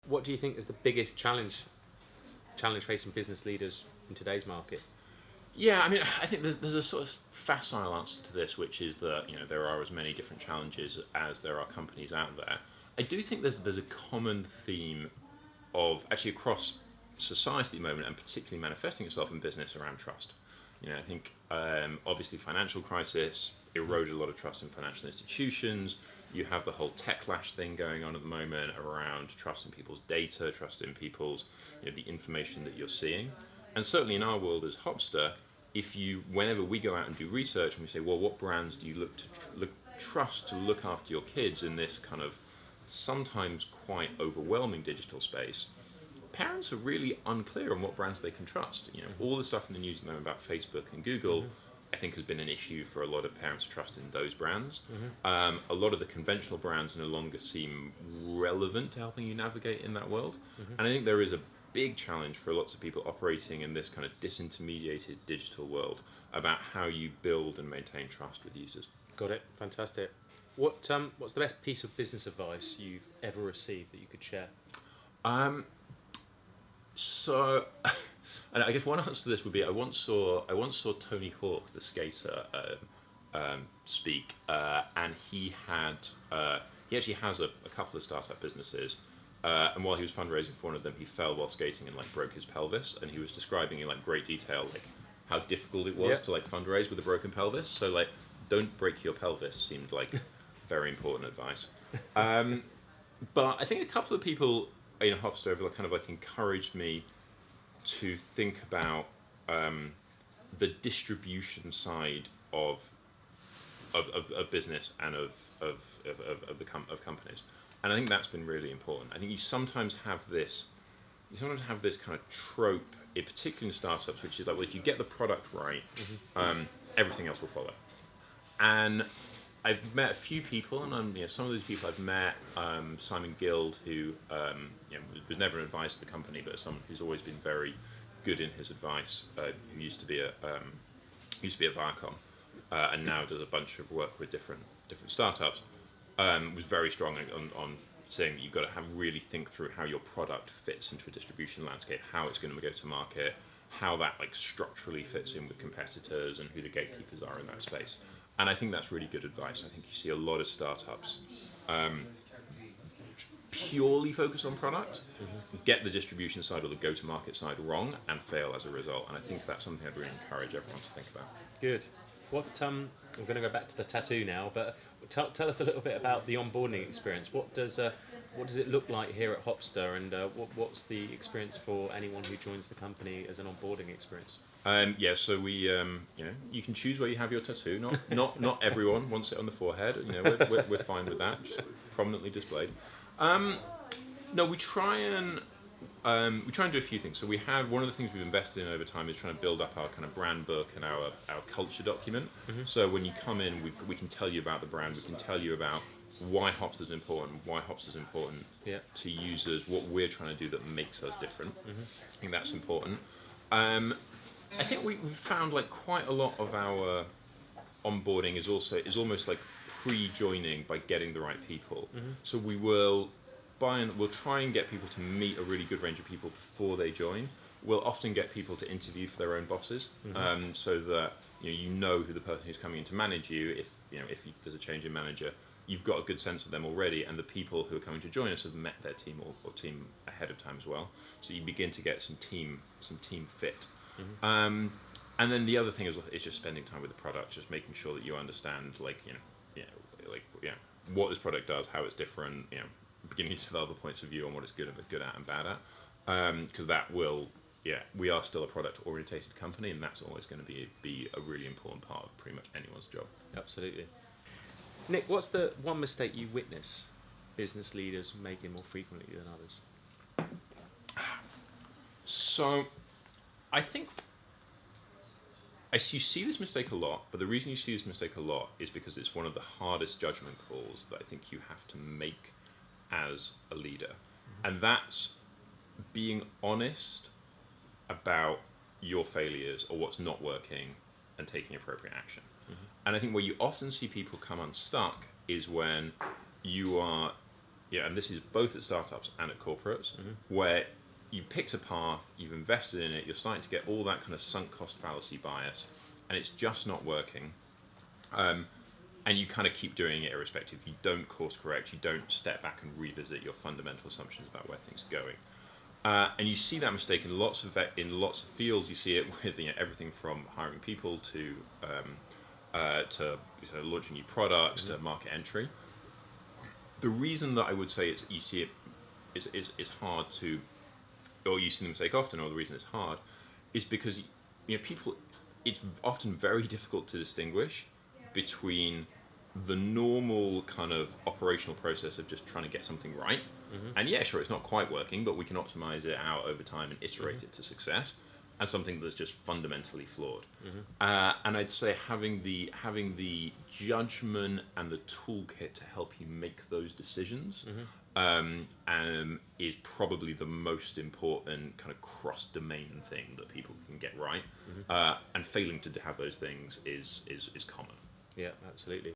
What do you think is the biggest challenge facing business leaders in today's market? Yeah, I mean, I think there's a sort of facile answer to this, which is that there are as many different challenges as there are companies out there. I do think there's a common theme of actually across society at the moment, and particularly manifesting itself in business around trust. I think obviously financial crisis eroded a lot of trust in financial institutions. You have the whole techlash thing going on at the moment around trust in people's data, trust in people's the information that you're seeing. And certainly in our world as Hopster, whenever we go out and do research and we say, well, what brands do you trust to look after your kids in this kind of sometimes quite overwhelming digital space, parents are really unclear on what brands they can trust. All the stuff in the news at the moment about Facebook and Google, I think has been an issue for a lot of parents' trust in those brands. A lot of the conventional brands no longer seem relevant to helping you navigate in that world. And I think there is a big challenge for lots of people operating in this kind of disintermediated digital world about how you build and maintain trust with users. Got it. Fantastic. What's the best piece of business advice you've ever received that you could share? So, and I guess one answer to this would be I once saw Tony Hawk, the skater, speak, and he actually has a couple of startup businesses. And while he was fundraising for one of them, he fell while skating and broke his pelvis. And he was describing in great detail how difficult it was to fundraise with a broken pelvis. So don't break your pelvis seemed very important advice. But I think a couple of people in Hopster have kind of encouraged me to think about the distribution side of business and of companies. And I think that's been really important. I think you sometimes have this kind of trope, particularly in startups, which is well, if you get the product right, everything else will follow. And I've met a few people, and some of these people I've met, Simon Guild, who was never an advisor to the company, but someone who's always been very good in his advice, who used to be at Viacom, and now does a bunch of work with different startups. Was very strong on saying that you've got to really think through how your product fits into a distribution landscape, how it's going to go to market, how that structurally fits in with competitors, and who the gatekeepers are in that space. And I think that's really good advice. I think you see a lot of startups purely focus on product, get the distribution side or the go-to-market side wrong, and fail as a result. And I think that's something I'd really encourage everyone to think about. Good. I'm going to go back to the tattoo now, but tell us a little bit about the onboarding experience. What does it look like here at Hopster, and what's the experience for anyone who joins the company as an onboarding experience? So we, you can choose where you have your tattoo. Not everyone wants it on the forehead. We're fine with that, just prominently displayed. No, we try and do a few things. So we have one of the things we've invested in over time is trying to build up our kind of brand book and our culture document. So when you come in, we can tell you about the brand. We can tell you about why Hopster's important, to users, what we're trying to do that makes us different. I think that's important. I think we've found quite a lot of our onboarding is almost pre-joining by getting the right people. So we'll try and get people to meet a really good range of people before they join. We'll often get people to interview for their own bosses, so that you know who the person who's coming in to manage you. If there's a change in manager, you've got a good sense of them already, and the people who are coming to join us have met their team or team ahead of time as well. So you begin to get some team fit. And then the other thing is just spending time with the product, just making sure that you understand what this product does, how it's different, beginning to develop a points of view on what it's good at and bad at, because that will, we are still a product-orientated company, and that's always going to be a really important part of pretty much anyone's job. Absolutely. Nick, what's the one mistake you witness business leaders making more frequently than others? So, I think you see this mistake a lot, but the reason you see this mistake a lot is because it's one of the hardest judgment calls that I think you have to make as a leader. And that's being honest about your failures or what's not working and taking appropriate action. And I think where you often see people come unstuck is when you are yeah, and this is both at startups and at corporates, where you picked a path, you've invested in it, you're starting to get all that kind of sunk cost fallacy bias, and it's just not working. And you kind of keep doing it irrespective. You don't course correct, you don't step back and revisit your fundamental assumptions about where things are going. And you see that mistake in lots of fields. You see it with everything from hiring people to launching new products to market entry. The reason that I would say you see it is hard to, or you see the mistake often, or the reason it's hard, is because people. It's often very difficult to distinguish between the normal kind of operational process of just trying to get something right. And yeah, sure, it's not quite working, but we can optimize it out over time and iterate it to success, and something that's just fundamentally flawed. And I'd say having the judgment and the toolkit to help you make those decisions is probably the most important kind of cross-domain thing that people can get right. And failing to have those things is common. Yeah, absolutely.